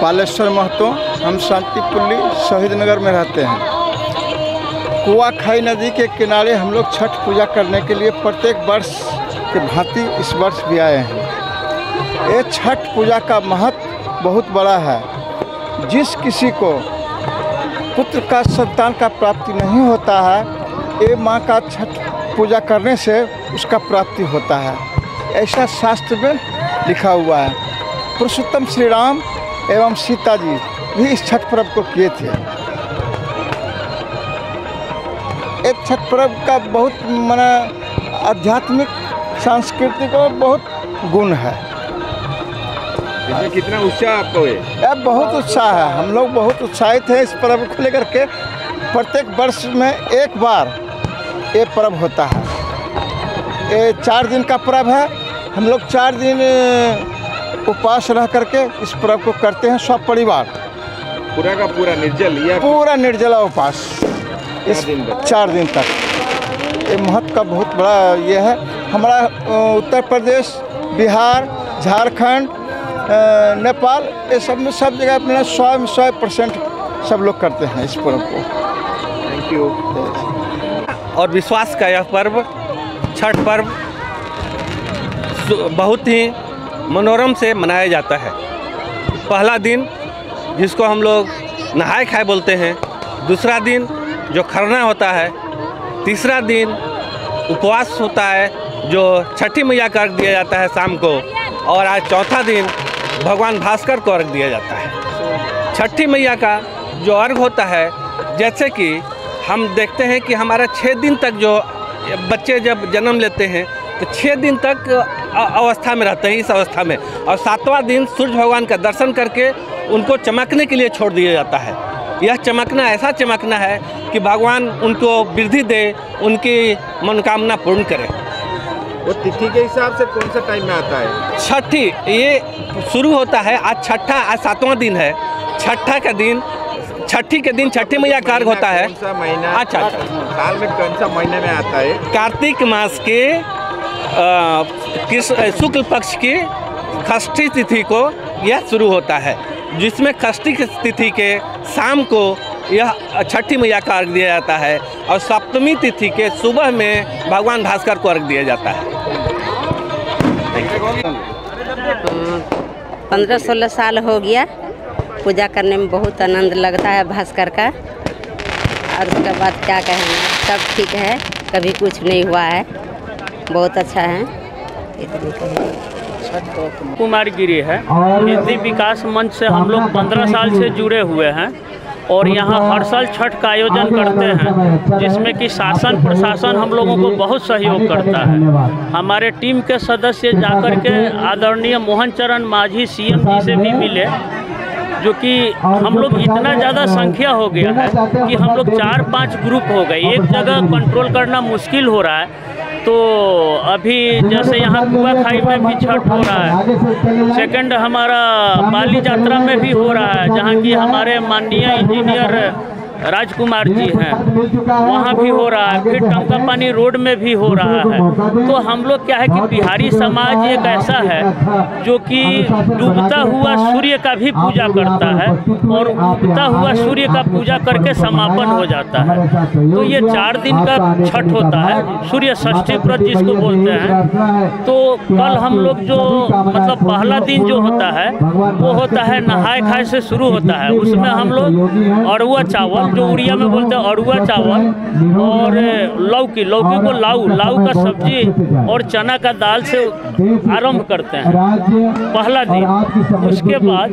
बालेश्वर महतो, हम शांतिपुल्ली शहीद नगर में रहते हैं। कुआखाई नदी के किनारे हम लोग छठ पूजा करने के लिए प्रत्येक वर्ष की भांति इस वर्ष भी आए हैं। ये छठ पूजा का महत्व बहुत बड़ा है। जिस किसी को पुत्र का संतान का प्राप्ति नहीं होता है, ये माँ का छठ पूजा करने से उसका प्राप्ति होता है, ऐसा शास्त्र में लिखा हुआ है। पुरुषोत्तम श्री राम एवं सीता जी भी इस छठ पर्व को किए थे। एक छठ पर्व का बहुत माना आध्यात्मिक, सांस्कृतिक और बहुत गुण है। इसमें कितना उत्साह आपको है? बहुत उत्साह है। हम लोग बहुत उत्साहित हैं इस पर्व को लेकर के। प्रत्येक वर्ष में एक बार ये पर्व होता है। ये 4 दिन का पर्व है। हम लोग 4 दिन उपवास रह करके इस पर्व को करते हैं, सब परिवार। पूरा का पूरा निर्जल या पूरा निर्जला उपवास इस 4 दिन तक। ये महत्व का बहुत बड़ा ये है। हमारा उत्तर प्रदेश, बिहार, झारखंड, नेपाल, ये सब में सब जगह अपना 100% सब लोग करते हैं इस पर्व को। Thank you. और विश्वास का यह पर्व, छठ पर्व, बहुत ही मनोरम से मनाया जाता है। पहला दिन जिसको हम लोग नहाए खाए बोलते हैं, दूसरा दिन जो खरना होता है, तीसरा दिन उपवास होता है जो छठी मैया को अर्घ दिया जाता है शाम को, और आज चौथा दिन भगवान भास्कर को अर्घ दिया जाता है। छठी मैया का जो अर्घ होता है, जैसे कि हम देखते हैं कि हमारा 6 दिन तक जो बच्चे जब जन्म लेते हैं तो 6 दिन तक अवस्था में रहते हैं, इस अवस्था में, और 7वां दिन सूर्य भगवान का दर्शन करके उनको चमकने के लिए छोड़ दिया जाता है। यह चमकना ऐसा चमकना है कि भगवान उनको वृद्धि दे, उनकी मनोकामना पूर्ण करे। वो तिथि के हिसाब से कौन सा टाइम में आता है? छठी ये शुरू होता है, आज छठा, आज 7वां दिन है। छठा का दिन, छठी के दिन छठी मैया का अर्घ होता है। कौन सा महीना? अच्छा, साल में कौन सा महीने में आता है? कार्तिक मास के शुक्ल पक्ष की षष्ठी तिथि को यह शुरू होता है, जिसमें षष्ठी तिथि के शाम को यह छठी मैया का अर्घ दिया जाता है, और सप्तमी तिथि के सुबह में भगवान भास्कर को अर्घ दिया जाता है। 15-16 साल हो गया। पूजा करने में बहुत आनंद लगता है भास्कर का। और उसके बाद क्या कहेंगे, सब ठीक है, कभी कुछ नहीं हुआ है, बहुत अच्छा है। कुमार गिरी है। हिंदी विकास मंच से हम लोग 15 साल से जुड़े हुए हैं और यहाँ हर साल छठ का आयोजन करते हैं, जिसमें कि शासन प्रशासन हम लोगों को बहुत सहयोग करता है। हमारे टीम के सदस्य जाकर के आदरणीय मोहन चरण मांझी सीएम जी से भी मिले, जो कि हम लोग इतना ज़्यादा संख्या हो गया है कि हम लोग 4-5 ग्रुप हो गए। एक जगह कंट्रोल करना मुश्किल हो रहा है। तो अभी जैसे यहाँ कुआखाई में भी छठ हो रहा है, सेकंड हमारा बाली यात्रा में भी हो रहा है, जहाँ की हमारे माननीय इंजीनियर राजकुमार जी हैं, वहाँ भी हो रहा है। फिर टंकापानी रोड में भी हो रहा है। तो हम लोग क्या है कि बिहारी समाज एक ऐसा है जो कि डूबता हुआ सूर्य का भी पूजा करता है और उगता हुआ सूर्य का पूजा करके समापन हो जाता है। तो ये 4 दिन का छठ होता है, सूर्य षष्ठी व्रत जिसको बोलते हैं। तो कल हम लोग जो मतलब पहला दिन जो होता है वो होता है नहाए खाए से शुरू होता है। उसमें हम लोग अरुआ चावल, जो उड़िया में बोलते हैं अरुआ चावल, और लौकी को लाऊ का सब्जी और चना का दाल से आरंभ करते हैं पहला दिन। उसके बाद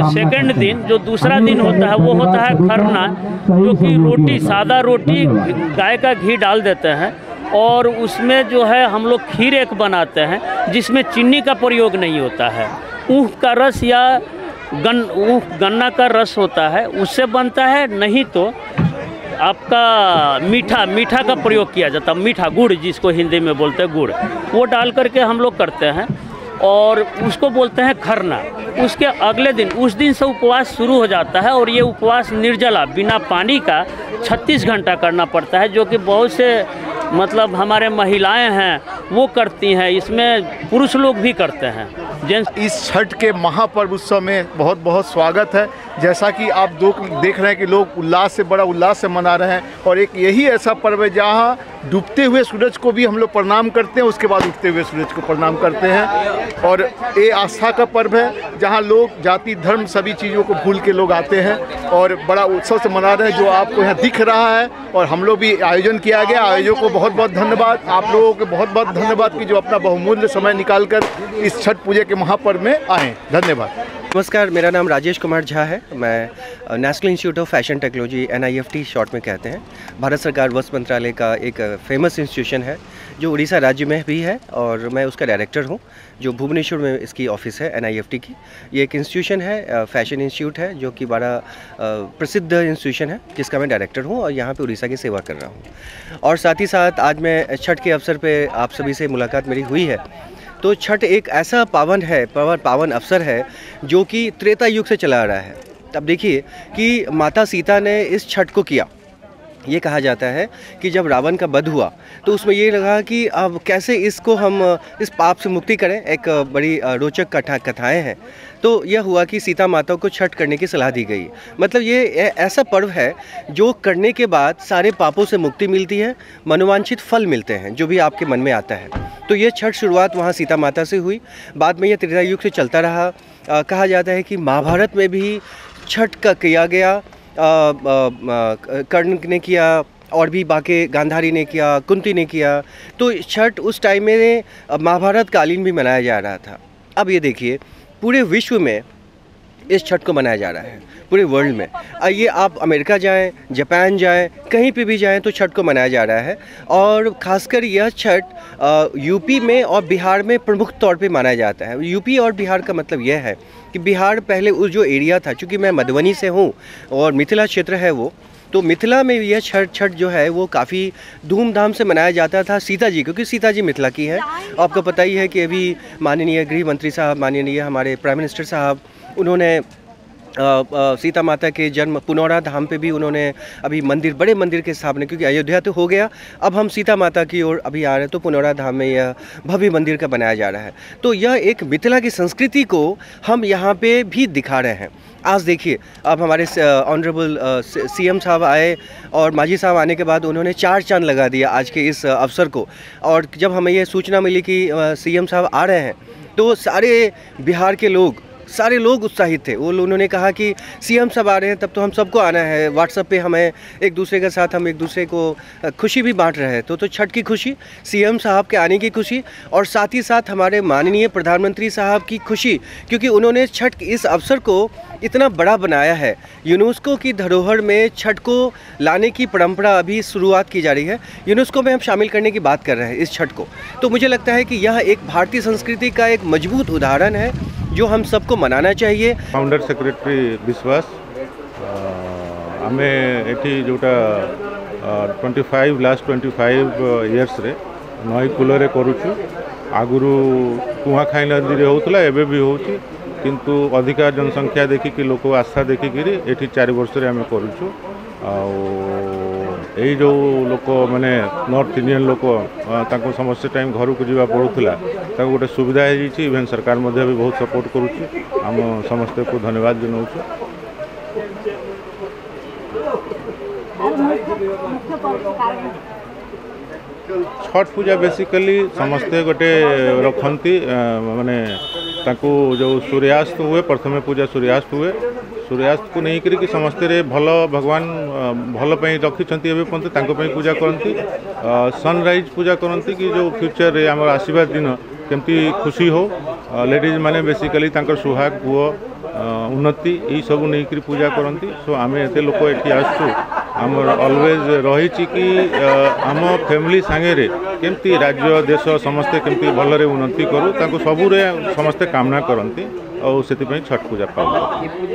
सेकंड दिन जो दूसरा दिन होता है वो होता है खरना, जो कि रोटी, सादा रोटी, गाय का घी डाल देते हैं, और उसमें जो है हम लोग खीर एक बनाते हैं जिसमें चीनी का प्रयोग नहीं होता है। ऊख का रस या गन्ना का रस होता है, उससे बनता है। नहीं तो आपका मीठा का प्रयोग किया जाता है, मीठा गुड़ जिसको हिंदी में बोलते हैं गुड़, वो डाल करके हम लोग करते हैं और उसको बोलते हैं खरना। उसके अगले दिन, उस दिन से उपवास शुरू हो जाता है और ये उपवास निर्जला बिना पानी का 36 घंटा करना पड़ता है, जो कि बहुत से मतलब हमारे महिलाएं हैं वो करती हैं। इसमें पुरुष लोग भी करते हैं, जेंट्स। इस छठ के महापर्व उत्सव में बहुत बहुत स्वागत है। जैसा कि आप देख रहे हैं कि लोग बड़ा उल्लास से मना रहे हैं, और एक यही ऐसा पर्व है जहाँ डूबते हुए सूरज को भी हम लोग प्रणाम करते हैं, उसके बाद उगते हुए सूरज को प्रणाम करते हैं। और ये आस्था का पर्व है जहाँ लोग जाति धर्म सभी चीज़ों को भूल के लोग आते हैं और बड़ा उत्सव से मना रहे हैं, जो आपको यहाँ दिख रहा है। और हम लोग भी आयोजन किया गया, आयोजकों को बहुत बहुत धन्यवाद, आप लोगों को बहुत बहुत धन्यवाद कि जो अपना बहुमूल्य समय निकाल कर इस छठ पूजा के महापर्व में आए। धन्यवाद। नमस्कार, मेरा नाम राजेश कुमार झा है। मैं national institute of fashion technology NIFT short में कहते हैं, भारत सरकार वस्त्र मंत्रालय का एक फेमस इंस्टीट्यूशन है जो उड़ीसा राज्य में भी है, और मैं उसका डायरेक्टर हूँ, जो भुवनेश्वर में इसकी ऑफिस है NIFT की। ये एक इंस्टीट्यूशन है, फैशन इंस्टीट्यूट है, जो कि बड़ा प्रसिद्ध इंस्टीट्यूशन है, जिसका मैं डायरेक्टर हूँ और यहाँ पे उड़ीसा की सेवा कर रहा हूँ। और साथ ही साथ आज मैं छठ के अवसर पर आप सभी से मुलाकात मेरी हुई है। तो छठ एक ऐसा पावन अवसर है जो कि त्रेता युग से चला आ रहा है। अब देखिए कि माता सीता ने इस छठ को किया। ये कहा जाता है कि जब रावण का वध हुआ तो उसमें ये लगा कि अब कैसे इसको हम इस पाप से मुक्ति करें। एक बड़ी रोचक कथाएं हैं। तो यह हुआ कि सीता माता को छठ करने की सलाह दी गई। मतलब ये ऐसा पर्व है जो करने के बाद सारे पापों से मुक्ति मिलती है, मनोवांछित फल मिलते हैं जो भी आपके मन में आता है। तो ये छठ शुरुआत वहाँ सीता माता से हुई, बाद में यह त्रेता युग से चलता रहा। कहा जाता है कि महाभारत में भी छठ का किया गया, कर्ण ने किया और भी बाकी गांधारी ने किया, कुंती ने किया। तो छठ उस टाइम में महाभारत कालीन भी मनाया जा रहा था। अब ये देखिए पूरे विश्व में इस छठ को मनाया जा रहा है, पूरे वर्ल्ड में। ये आप अमेरिका जाएं, जापान जाएं, कहीं पे भी जाएं तो छठ को मनाया जा रहा है। और ख़ासकर यह छठ यूपी में और बिहार में प्रमुख तौर पे माना जाता है। यूपी और बिहार का मतलब यह है कि बिहार पहले उस जो एरिया था, चूँकि मैं मधुबनी से हूँ और मिथिला क्षेत्र है वो, तो मिथिला में यह छठ जो है वो काफ़ी धूमधाम से मनाया जाता था सीता जी, क्योंकि सीता जी मिथिला की है। आपको पता ही है कि अभी माननीय गृह मंत्री साहब, माननीय हमारे प्राइम मिनिस्टर साहब, उन्होंने सीता माता के जन्म पुनौरा धाम पे भी उन्होंने अभी मंदिर, बड़े मंदिर के स्थापना, क्योंकि अयोध्या तो हो गया, अब हम सीता माता की ओर अभी आ रहे हैं, तो पुनौरा धाम में यह भव्य मंदिर का बनाया जा रहा है। तो यह एक मिथिला की संस्कृति को हम यहाँ पे भी दिखा रहे हैं। आज देखिए, अब हमारे ऑनरेबल CM साहब आए और मांझी साहब आने के बाद उन्होंने 4 चांद लगा दिया आज के इस अवसर को। और जब हमें ये सूचना मिली कि CM साहब आ रहे हैं तो सारे बिहार के सारे लोग उत्साहित थे। उन्होंने कहा कि CM साहब आ रहे हैं, तब तो हम सबको आना है। व्हाट्सएप पे हमें एक दूसरे के साथ हम एक दूसरे को खुशी भी बांट रहे हैं। तो छठ की खुशी, CM साहब के आने की खुशी, और साथ ही साथ हमारे माननीय प्रधानमंत्री साहब की खुशी, क्योंकि उन्होंने छठ इस अवसर को इतना बड़ा बनाया है। यूनेस्को की धरोहर में छठ को लाने की परंपरा अभी शुरुआत की जा रही है। यूनेस्को में हम शामिल करने की बात कर रहे हैं इस छठ को। तो मुझे लगता है कि यह एक भारतीय संस्कृति का एक मजबूत उदाहरण है जो हम सबको मनाना चाहिए। फाउंडर सेक्रेटरी विश्वास आमे एठी जोटा 25 लास्ट 25 इयर्स रे नई कूलरे करूछु। आगुरु कुआखाई नदी रे होतला, एबे भी होची, किंतु अधिका जनसंख्या देखिकी लोक आस्था देखिकी एठी 4 वर्ष रे आमे करूछु। यही जो लोक माने नॉर्थ इंडियन लोक ताको समस्त टाइम घर को जीवा पड़ूला, ताको गोटे सुविधा हो जाइए। इवेन सरकार मध्य भी बहुत सपोर्ट करुच्ची। आम समस्त को धन्यवाद जनाऊँ। छठ पूजा बेसिकली समस्ते गोटे रखती माने ताको जो सूर्यास्त हुए, प्रथमे पूजा सूर्यास्त हुए, सूर्यास्त को नहीं करी समस्ते रे भल भगवान भल पे रखिंट एवं पूजा करती। सनराइज पूजा करती कि जो फ्यूचर रे आम आशीर्वाद दिन केमती खुशी हो। लेडीज माने बेसिकली तांकर सुहाग पुओ उन्नति यही सब नहीं करी पूजा करती। सो आम एत लोक ये आसु आम ऑलवेज रही कि आम फैमिली सांगे केमती राज्य देश समस्ते केमती भलरे उन्नति करूँ, सबूरे समस्ते कामना करती और से छठ पूजा पालन।